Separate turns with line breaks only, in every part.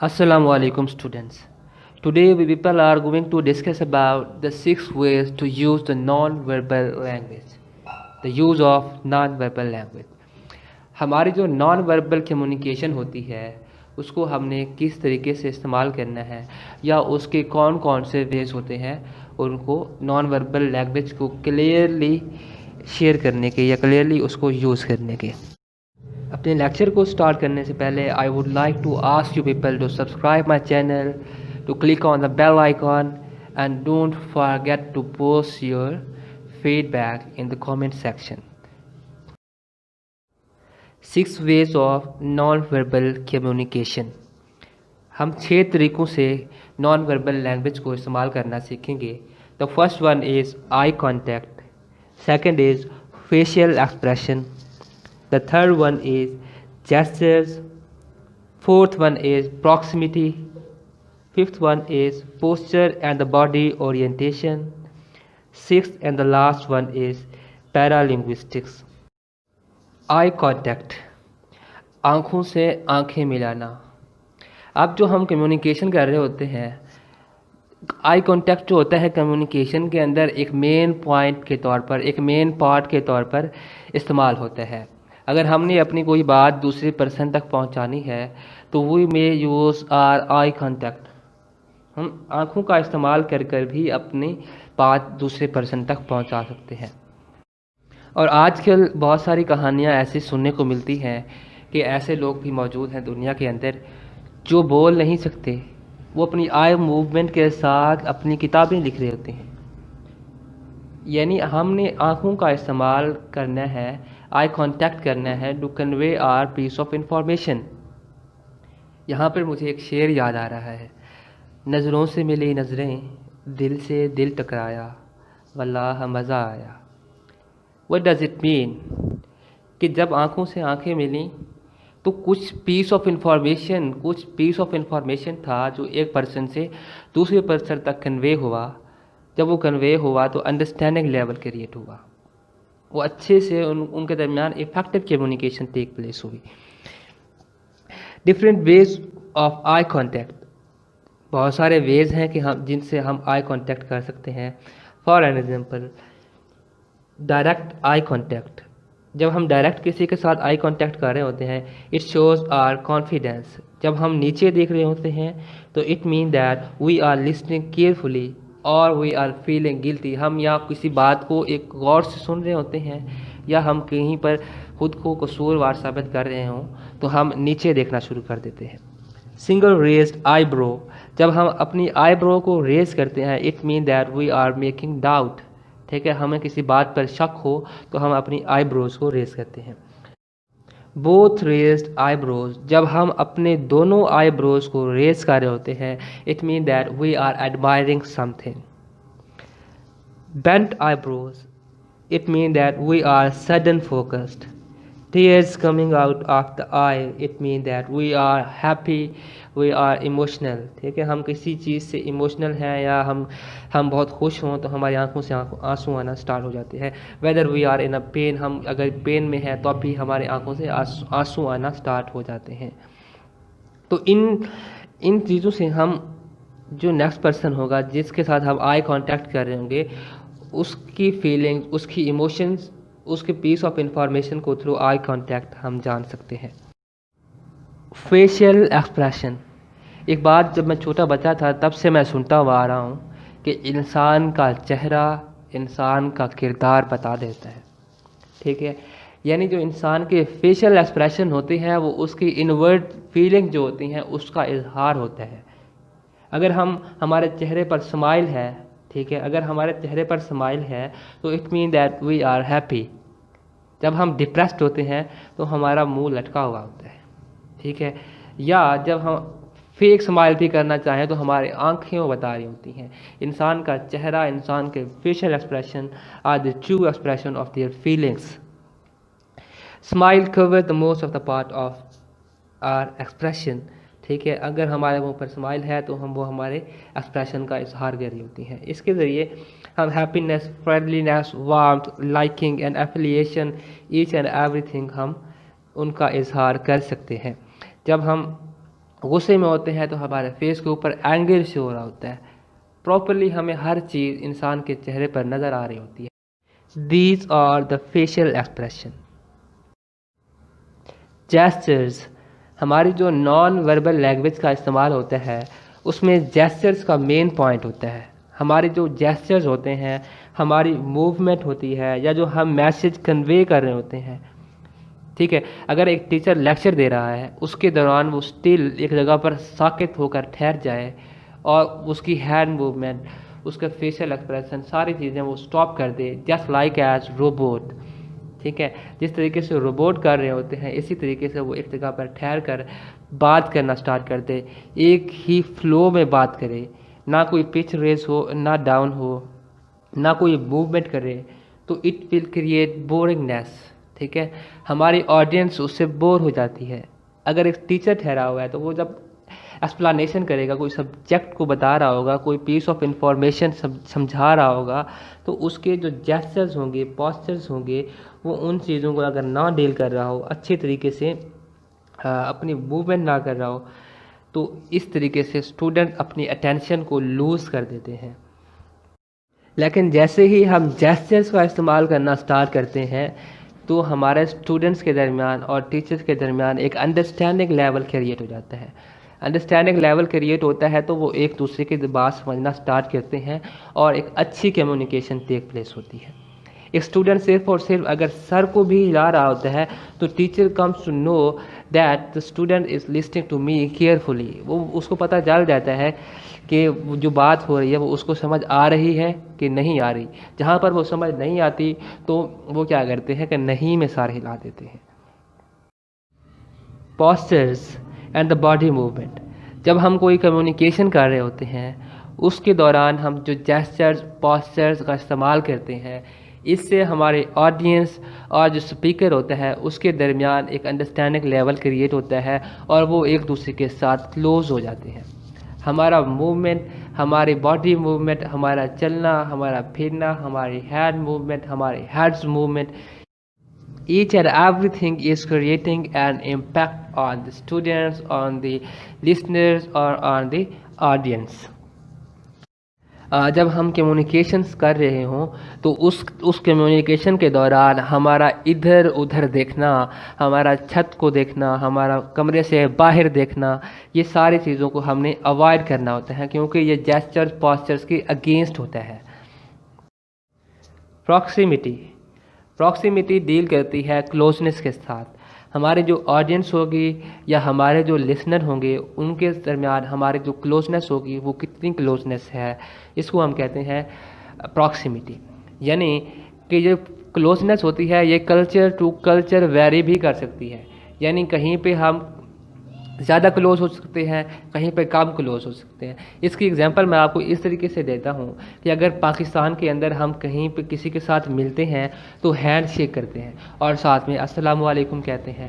Assalamu alaikum students. Today we people are going to discuss about the 6 ways to use the non-verbal language. The use of non-verbal language. ہماری جو non verbal communication ہوتی ہے اس کو ہم نے کس طریقے سے استعمال کرنا ہے یا اس کے کون کون سے ویز ہوتے ہیں ان کو نان وربل لینگویج کو کلیئرلی شیئر کرنے کے یا کلیئرلی اس کو یوز کرنے کے. اپنے لیکچر کو سٹارٹ کرنے سے پہلے I would like to ask you people to subscribe my channel, to click on the bell icon and don't forget to post your feedback in the comment section. 6 ways of non-verbal communication. ہم 6 طریقوں سے non verbal language کو استعمال کرنا سیکھیں گے. The first one is eye contact, second is facial expression, the third one is gestures, fourth one is proximity, fifth one is posture and the body orientation, sixth and the last one is paralinguistics. Eye contact, آنکھوں سے آنکھیں ملانا. اب جو ہم communication کر رہے ہوتے ہیں, آئی کانٹیکٹ جو ہوتا ہے کمیونیکیشن کے اندر ایک مین پوائنٹ کے طور پر, ایک مین پارٹ کے طور پر استعمال ہوتا ہے. اگر ہم نے اپنی کوئی بات دوسرے پرسن تک پہنچانی ہے تو وی میں یوز آر آئی کانٹیکٹ. ہم آنکھوں کا استعمال کر کر بھی اپنی بات دوسرے پرسن تک پہنچا سکتے ہیں. اور آج کل بہت ساری کہانیاں ایسی سننے کو ملتی ہیں کہ ایسے لوگ بھی موجود ہیں دنیا کے اندر جو بول نہیں سکتے, وہ اپنی آئی موومنٹ کے ساتھ اپنی کتابیں لکھ رہے ہوتے ہیں. یعنی ہم نے آنکھوں کا استعمال کرنا ہے, آئی کانٹیکٹ کرنا ہے to convey our piece of information. یہاں پر مجھے ایک شعر یاد آ رہا ہے, نظروں سے ملی نظریں, دل سے دل ٹکرایا, واللہ مزہ آیا. وٹ ڈز اٹ مین کہ جب آنکھوں سے آنکھیں ملیں تو کچھ پیس آف انفارمیشن تھا جو ایک پرسن سے دوسرے پرسن تک کنوے ہوا. جب وہ کنوے ہوا تو انڈرسٹینڈنگ لیول کریٹ ہوا, وہ اچھے سے ان کے درمیان افیکٹو کمیونیکیشن ٹیک پلیس ہوئی. Different ways of eye contact, بہت سارے ویز ہیں کہ جن سے ہم آئی کانٹیکٹ کر سکتے ہیں. For an example, direct eye contact. جب ہم ڈائریکٹ کسی کے ساتھ آئی کانٹیکٹ کر رہے ہوتے ہیں, اٹ شوز آر کانفیڈینس. جب ہم نیچے دیکھ رہے ہوتے ہیں تو it mean that we are listening carefully اور وی آر فیلنگ گلٹی. ہم یا کسی بات کو ایک غور سے سن رہے ہوتے ہیں یا ہم کہیں پر خود کو قصوروار ثابت کر رہے ہوں تو ہم نیچے دیکھنا شروع کر دیتے ہیں. سنگل ریزڈ آئی برو, جب ہم اپنی آئی برو کو ریز کرتے ہیں it mean that we are making doubt. ٹھیک ہے, ہمیں کسی بات پر شک ہو تو ہم اپنی آئی بروز کو ریز کرتے ہیں. بوتھ ریزڈ آئی بروز, جب ہم اپنے دونوں آئی بروز کو ریز کر رہے ہوتے ہیں it mean that we are admiring something. Bent eyebrows, it mean that we are sudden focused. Tears coming out of the eye, it mean that we are happy, we are emotional. ٹھیک ہے, ہم کسی چیز سے emotional ہیں یا ہم بہت خوش ہوں تو ہماری آنکھوں سے آنسو آنا سٹارٹ ہو جاتے ہیں. Whether we are in a pain, ہم اگر پین میں ہیں تو اب بھی ہماری آنکھوں سے آنسو آنا سٹارٹ ہو جاتے ہیں. تو ان چیزوں سے ہم جو نیکسٹ پرسن ہوگا جس کے ساتھ ہم آئی کانٹیکٹ کر رہے ہوں گے, اس کی فیلنگز, اس کی ایموشنز, اس کے پیس آف انفارمیشن کو تھرو آئی کانٹیکٹ ہم جان سکتے ہیں. فیشیل ایکسپریشن, ایک بات جب میں چھوٹا بچہ تھا تب سے میں سنتا ہوا آ رہا ہوں کہ انسان کا چہرہ انسان کا کردار بتا دیتا ہے. ٹھیک ہے, یعنی جو انسان کے فیشیل ایکسپریشن ہوتے ہیں وہ اس کی انورڈ فیلنگ جو ہوتی ہیں اس کا اظہار ہوتا ہے. اگر ہمارے چہرے پر سمائل ہے, ٹھیک ہے, اگر ہمارے چہرے پر سمائل ہے تو it mean that we are happy. جب ہم ڈپریسڈ ہوتے ہیں تو ہمارا منہ لٹکا ہوا ہوتا ہے. ٹھیک ہے, یا جب ہم فیک سمائل بھی کرنا چاہیں تو ہماری آنکھیں وہ بتا رہی ہوتی ہیں. انسان کا چہرہ, انسان کے facial expression are the true expression of their feelings. Smile cover the most of the part of our expression. ٹھیک ہے, اگر ہمارے منہ پر اسمائل ہے تو وہ ہمارے ایکسپریشن کا اظہار کر رہی ہوتی ہیں. اس کے ذریعے ہم happiness, friendliness, warmth, liking and affiliation, each and everything ہم ان کا اظہار کر سکتے ہیں. جب ہم غصے میں ہوتے ہیں تو ہمارے فیس کے اوپر اینگر شو ہو رہا ہوتا ہے. پراپرلی ہمیں ہر چیز انسان کے چہرے پر نظر آ رہی ہوتی ہے. These are the facial expression. Gestures, ہماری جو نان وربل لینگویج کا استعمال ہوتا ہے اس میں جیسچرز کا مین پوائنٹ ہوتا ہے. ہمارے جو جیسچرز ہوتے ہیں، ہماری موومنٹ ہوتی ہے، یا جو ہم میسج کنوے کر رہے ہوتے ہیں. ٹھیک ہے، اگر ایک ٹیچر لیکچر دے رہا ہے اس کے دوران وہ اسٹل ایک جگہ پر ساکت ہو کر ٹھہر جائے اور اس کی ہینڈ موومنٹ، اس کا فیشیل ایکسپریشن، ساری چیزیں وہ اسٹاپ کر دے، جسٹ لائک ایز روبوٹ. ٹھیک ہے، جس طریقے سے روبوٹ کر رہے ہوتے ہیں اسی طریقے سے وہ ایک جگہ پر ٹھہر کر بات کرنا سٹارٹ کر دے، ایک ہی فلو میں بات کرے، نہ کوئی پچ ریز ہو، نہ ڈاؤن ہو، نہ کوئی موومنٹ کرے، تو اٹ ول کریٹ بورنگنیس. ٹھیک ہے، ہماری آڈینس اس سے بور ہو جاتی ہے. اگر ایک ٹیچر ٹھہرا ہوا ہے تو وہ جب ایکسپلانیشن کرے گا، کوئی سبجیکٹ کو بتا رہا ہوگا، کوئی پیس آف انفارمیشن سمجھا رہا ہوگا، تو اس کے جو جیسچرز ہوں گے، پاسچرز ہوں گے، وہ ان چیزوں کو اگر نہ ڈیل کر رہا ہو اچھے طریقے سے، اپنی موومنٹ نہ کر رہا ہو، تو اس طریقے سے اسٹوڈنٹ اپنی اٹینشن کو لوز کر دیتے ہیں. لیکن جیسے ہی ہم جیسچرز کا استعمال کرنا سٹارٹ کرتے ہیں تو ہمارے اسٹوڈنٹس کے درمیان اور ٹیچرز کے درمیان ایک انڈرسٹینڈنگ لیول کریٹ ہو جاتا ہے. انڈرسٹینڈنگ لیول کریٹ ہوتا ہے تو وہ ایک دوسرے کی بات سمجھنا سٹارٹ کرتے ہیں اور ایک اچھی کمیونیکیشن ٹیک پلیس ہوتی ہے. ایک اسٹوڈنٹ صرف اور صرف اگر سر کو بھی ہلا رہا ہوتا ہے تو teacher comes to know that the student is listening to me carefully. وہ اس کو پتہ چل جاتا ہے کہ جو بات ہو رہی ہے وہ اس کو سمجھ آ رہی ہے کہ نہیں آ رہی. جہاں پر وہ سمجھ نہیں آتی تو وہ کیا کرتے ہیں کہ نہیں میں سار ہلا دیتے ہیں. Postures and the body movement. جب ہم کوئی کمیونیکیشن کر رہے ہوتے ہیں اس کے دوران ہم جو جیسچرز، پاسچرز کا استعمال کرتے ہیں، اس سے ہمارے آڈینس اور جو سپیکر ہوتا ہے اس کے درمیان ایک انڈرسٹینڈنگ لیول کریٹ ہوتا ہے اور وہ ایک دوسرے کے ساتھ کلوز ہو جاتے ہیں. ہمارا موومنٹ، ہماری باڈی موومنٹ، ہمارا چلنا، ہمارا پھرنا، ہماری ہینڈ موومنٹ، ہماری heads movement, each and everything is creating an impact on the students, on the listeners or on the audience. جب ہم کمیونیکیشنز کر رہے ہوں تو اس کمیونیکیشن کے دوران ہمارا ادھر ادھر دیکھنا، ہمارا چھت کو دیکھنا، ہمارا کمرے سے باہر دیکھنا، یہ ساری چیزوں کو ہم نے اوائڈ کرنا ہوتا ہے کیونکہ یہ جیسچرز، پاسچرز کے اگینسٹ ہوتا ہے. پراکسیمیٹی ڈیل کرتی ہے کلوزنس کے ساتھ. ہمارے جو آڈینس ہوگی یا ہمارے جو لسنر ہوں گے ان کے درمیان ہماری جو کلوزنس ہوگی وہ کتنی کلوزنس ہے، اس کو ہم کہتے ہیں پراکسیمیٹی. یعنی کہ جو کلوزنس ہوتی ہے یہ کلچر ٹو کلچر ویری بھی کر سکتی ہے. یعنی کہیں پہ ہم زیادہ کلوز ہو سکتے ہیں، کہیں پہ کم کلوز ہو سکتے ہیں. اس کی اگزامپل میں آپ کو اس طریقے سے دیتا ہوں کہ اگر پاکستان کے اندر ہم کہیں پہ کسی کے ساتھ ملتے ہیں تو ہینڈ شیک کرتے ہیں اور ساتھ میں السلام علیکم کہتے ہیں.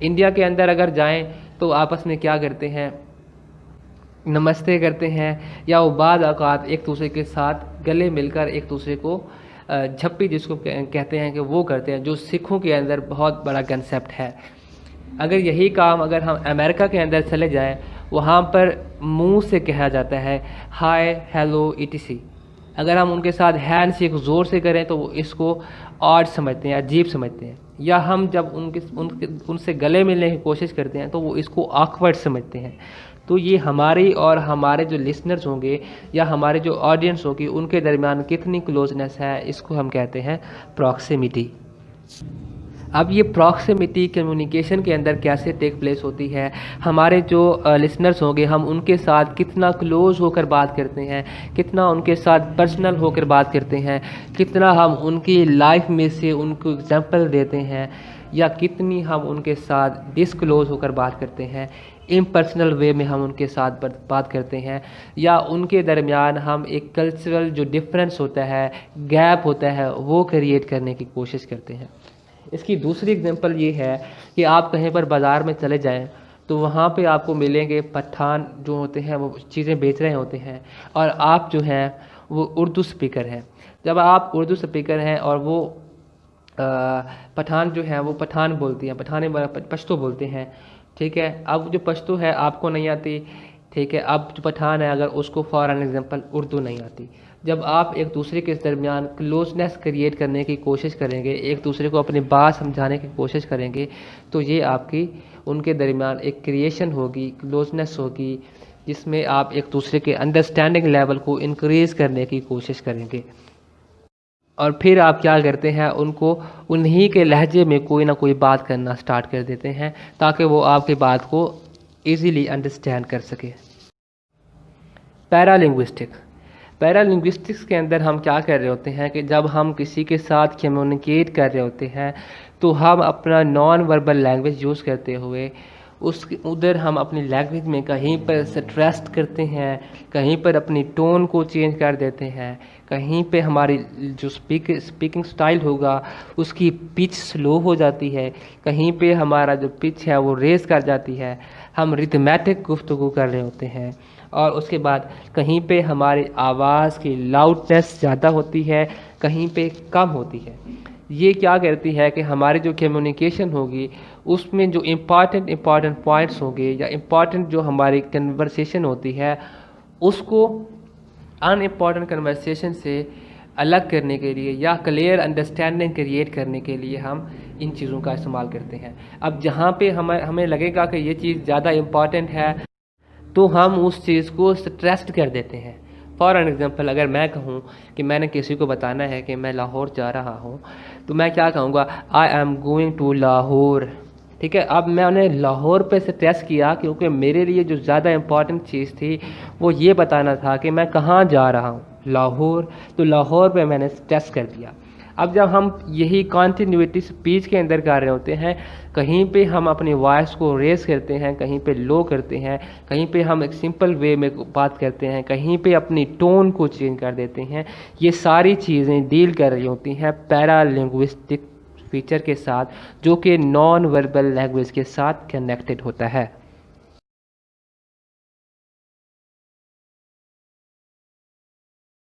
انڈیا کے اندر اگر جائیں تو آپس میں کیا کرتے ہیں، نمستے کرتے ہیں، یا وہ بعض اوقات ایک دوسرے کے ساتھ گلے مل کر ایک دوسرے کو جھپی جس کو کہتے ہیں کہ وہ کرتے ہیں، جو سکھوں کے اندر بہت بڑا کنسیپٹ ہے. اگر یہی کام اگر ہم امریکہ کے اندر چلے جائیں وہاں پر منہ سے کہا جاتا ہے ہائے، ہیلو، ETC. اگر ہم ان کے ساتھ ہینڈ شیک زور سے کریں تو وہ اس کو آڈ سمجھتے ہیں، عجیب سمجھتے ہیں. یا ہم جب ان سے گلے ملنے کی کوشش کرتے ہیں تو وہ اس کو آکورڈ سمجھتے ہیں. تو یہ ہماری اور ہمارے جو لسنرز ہوں گے یا ہمارے جو آڈینس ہوگی ان کے درمیان کتنی کلوزنس ہے، اس کو ہم کہتے ہیں پراکسیمیٹی. اب یہ پراکسیمیٹی کمیونیکیشن کے اندر کیسے ٹیک پلیس ہوتی ہے، ہمارے جو لسنرز ہوں گے ہم ان کے ساتھ کتنا کلوز ہو کر بات کرتے ہیں، کتنا ان کے ساتھ پرسنل ہو کر بات کرتے ہیں، کتنا ہم ان کی لائف میں سے ان کو اگزامپل دیتے ہیں، یا کتنی ہم ان کے ساتھ ڈسکلوز ہو کر بات کرتے ہیں، امپرسنل وے میں ہم ان کے ساتھ بات کرتے ہیں، یا ان کے درمیان ہم ایک کلچرل جو ڈفرینس ہوتا ہے، گیپ ہوتا ہے، وہ کریٹ کرنے کی کوشش کرتے ہیں. اس کی دوسری اگزامپل یہ ہے کہ آپ کہیں پر بازار میں چلے جائیں تو وہاں پہ آپ کو ملیں گے پٹھان جو ہوتے ہیں وہ چیزیں بیچ رہے ہوتے ہیں اور آپ جو ہیں وہ اردو سپیکر ہیں. جب آپ اردو سپیکر ہیں اور وہ پٹھان جو ہیں وہ پٹھان بولتی ہیں، پٹھانی پشتو بولتے ہیں، ٹھیک ہے. اب جو پشتو ہے آپ کو نہیں آتی، ٹھیک ہے. اب جو پٹھان ہے اگر اس کو فار ایگزامپل اردو نہیں آتی، جب آپ ایک دوسرے کے درمیان کلوزنس کریٹ کرنے کی کوشش کریں گے، ایک دوسرے کو اپنی بات سمجھانے کی کوشش کریں گے، تو یہ آپ کی ان کے درمیان ایک کریشن ہوگی، کلوزنس ہوگی، جس میں آپ ایک دوسرے کے انڈرسٹینڈنگ لیول کو انکریز کرنے کی کوشش کریں گے. اور پھر آپ کیا کرتے ہیں، ان کو انہی کے لہجے میں کوئی نہ کوئی بات کرنا سٹارٹ کر دیتے ہیں تاکہ وہ آپ کی بات کو ایزیلی انڈرسٹینڈ کر سکے. پیرا لنگوسٹکس کے اندر ہم کیا کر رہے ہوتے ہیں کہ جب ہم کسی کے ساتھ کمیونیکیٹ کر رہے ہوتے ہیں تو ہم اپنا نان وربل لینگویج یوز کرتے ہوئے ادھر ہم اپنی لینگویج میں کہیں پر سٹریسٹ کرتے ہیں، کہیں پر اپنی ٹون کو چینج کر دیتے ہیں، کہیں پہ ہماری جو اسپیکنگ سٹائل ہوگا اس کی پچ سلو ہو جاتی ہے، کہیں پہ ہمارا جو پچ ہے وہ ریز کر جاتی ہے، ہم ریتھمیٹک گفتگو کر رہے ہوتے ہیں. اور اس کے بعد کہیں پہ ہماری آواز کی لاؤڈنیس زیادہ ہوتی ہے، کہیں پہ کم ہوتی ہے. یہ کیا کرتی ہے کہ ہماری جو کمیونیکیشن ہوگی اس میں جو امپارٹنٹ پوائنٹس ہوں گے یا امپارٹنٹ جو ہماری کنورسیشن ہوتی ہے اس کو ان امپورٹنٹ کنورسیشن سے الگ کرنے کے لیے یا کلیئر انڈرسٹینڈنگ کریٹ کرنے کے لیے ہم ان چیزوں کا استعمال کرتے ہیں. اب جہاں پہ ہمیں لگے گا کہ یہ چیز زیادہ امپورٹنٹ ہے تو ہم اس چیز کو سٹریسڈ کر دیتے ہیں. فار ایگزامپل اگر میں کہوں کہ میں نے کسی کو بتانا ہے کہ میں لاہور جا رہا ہوں تو میں کیا کہوں گا، I am going to Lahore. ٹھیک ہے. اب میں نے لاہور پہ سٹریس کیا کیونکہ میرے لیے جو زیادہ امپورٹنٹ چیز تھی وہ یہ بتانا تھا کہ میں کہاں جا رہا ہوں، لاہور. تو لاہور پہ میں نے سٹریس کر دیا. اب جب ہم یہی کنٹینیوٹی اسپیچ کے اندر کر رہے ہوتے ہیں، کہیں پہ ہم اپنی وائس کو ریز کرتے ہیں، کہیں پہ لو کرتے ہیں، کہیں پہ ہم ایک سمپل وے میں بات کرتے ہیں، کہیں پہ اپنی ٹون کو چینج کر دیتے ہیں. یہ ساری چیزیں ڈیل کر رہی ہوتی ہیں پیرا لنگوسٹک فیچر کے ساتھ جو کہ نان وربل لینگویج کے ساتھ کنیکٹڈ ہوتا ہے.